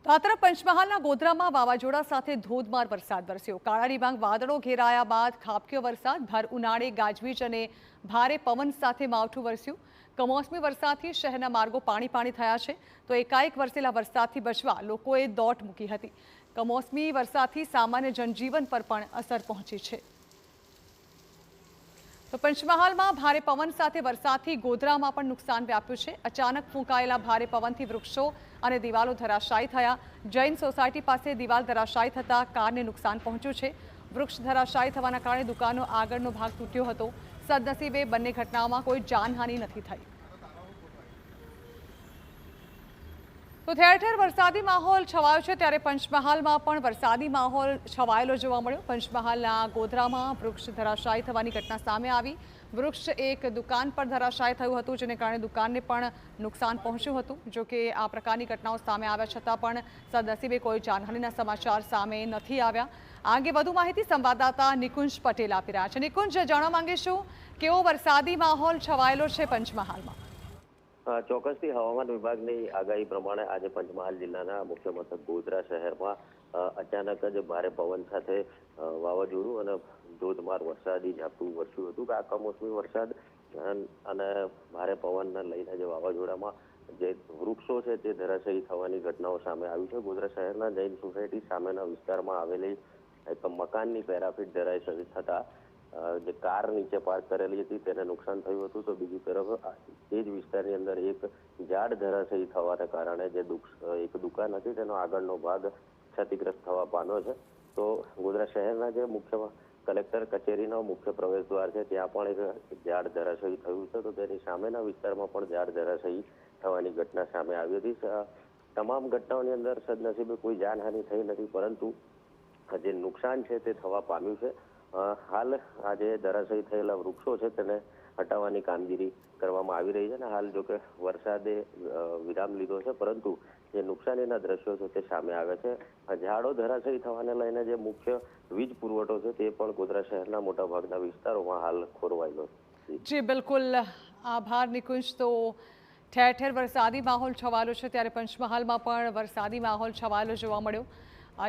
તો આ તરફ પંચમહાલના ગોધરામાં વાવાઝોડા સાથે ધોધમાર વરસાદ વરસ્યો। કાળા ડિબાંગ વાદળો ઘેરાયા બાદ ખાબક્યો વરસાદ। ભર ઉનાળે ગાજવીજ અને ભારે પવન સાથે માવઠું વરસ્યું। કમોસમી વરસાદથી શહેરના માર્ગો પાણી થયા છે, તો એકાએક વરસેલા વરસાદથી બચવા લોકોએ દોટ મૂકી હતી। કમોસમી વરસાદથી સામાન્ય જનજીવન પર પણ અસર પહોંચી છે। તો પંચમહાલમાં ભારે પવન સાથે વરસાદથી ગોધરામાં પણ નુકસાન વ્યાપ્યું છે। અચાનક ફૂંકાયેલા ભારે પવનથી વૃક્ષો અને દિવાલો ધરાશાયી થયા। જૈન સોસાયટી પાસે દિવાલ ધરાશાયી થતા કારને નુકસાન પહોંચ્યું છે। વૃક્ષ ધરાશાયી થવાના કારણે દુકાનનો આગળનો ભાગ તૂટ્યો હતો। સદનસીબે બંને ઘટનાઓમાં કોઈ જાનહાનિ નથી થઈ। તો ઠેર ઠેર વરસાદી માહોલ છવાયો છે, ત્યારે પંચમહાલમાં પણ વરસાદી માહોલ છવાયેલો જોવા મળ્યો। પંચમહાલના ગોધરામાં વૃક્ષ ધરાશાયી થવાની ઘટના સામે આવી। વૃક્ષ એક દુકાન પર ધરાશાયી થયું હતું, જેને કારણે દુકાનને પણ નુકસાન પહોંચ્યું હતું। જો કે આ પ્રકારની ઘટનાઓ સામે આવ્યા છતાં પણ સદનસીબે કોઈ જાનહાનિના સમાચાર સામે નથી આવ્યા। આ અંગે વધુ માહિતી સંવાદદાતા નિકુંજ પટેલ આપી રહ્યા છે। નિકુંજ, જાણવા માંગીશું કેવો વરસાદી માહોલ છવાયેલો છે પંચમહાલમાં? ચોક્કસથી હવામાન વિભાગની આગાહી પ્રમાણે આજે પંચમહાલ જિલ્લાના મુખ્ય મથક ગોધરા શહેરમાં અચાનક જ ભારે પવન સાથે વાવાઝોડું અને ધોધમાર વરસાદી ઝાપટું વરસ્યું હતું। આ કમોસમી વરસાદ અને ભારે પવનને લઈને જે વાવાઝોડામાં જે વૃક્ષો છે તે ધરાશાયી થવાની ઘટનાઓ સામે આવી છે। ગોધરા શહેરના જૈન સોસાયટી સામેના વિસ્તારમાં આવેલી એક મકાનની પેરાફીટ ધરાશાયી થતા જે કાર નીચે પાર્ક કરેલી હતી તેને નુકસાન થયું હતું। તો બીજી તરફ એ જ વિસ્તારની અંદર એક ઝાડ ધરાશાયી થવાને કારણે જે એક દુકાન હતી તેનો આગળનો ભાગ ક્ષતિગ્રસ્ત થવા પામ્યો છે। તો ગોધરા શહેરના જે મુખ્ય કલેક્ટર કચેરીનો મુખ્ય પ્રવેશ દ્વાર છે ત્યાં પણ એક ઝાડ ધરાશાયી થયું છે। તો તેની સામેના વિસ્તારમાં પણ ઝાડ ધરાશાયી થવાની ઘટના સામે આવી હતી। તમામ ઘટનાઓની અંદર સદનસીબે કોઈ જાનહાનિ થઈ નથી, પરંતુ જે નુકસાન છે તે થવા પામ્યું છે। હાલ આજે ધરાશાયી થયેલા વૃક્ષો છે તેને હટાવવાની કામગીરી કરવામાં આવી રહી છે અને હાલ જો કે વરસાદે વિરામ લીધો છે, પરંતુ જે નુકસાનીના દ્રશ્યો છે તે સામે આવે છે। ઝાડો ધરાશાયી થવાને લઈને જે મુખ્ય વીજ પુરવઠો છે તે પણ ગોધરા શહેરના મોટાભાગના વિસ્તારોમાં હાલ ખોરવાયેલો છે। જી બિલકુલ, આભાર નિકુંજ। તો ઠેર ઠેર વરસાદી માહોલ છવાયેલો છે, ત્યારે પંચમહાલમાં પણ વરસાદી માહોલ છવાયેલો જોવા મળ્યો।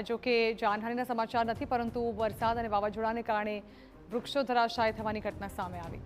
જો કે જાનહાનિના સમાચાર નથી, પરંતુ વરસાદ અને વાવાઝોડાને કારણે વૃક્ષો ધરાશાયી થવાની ઘટના સામે આવી।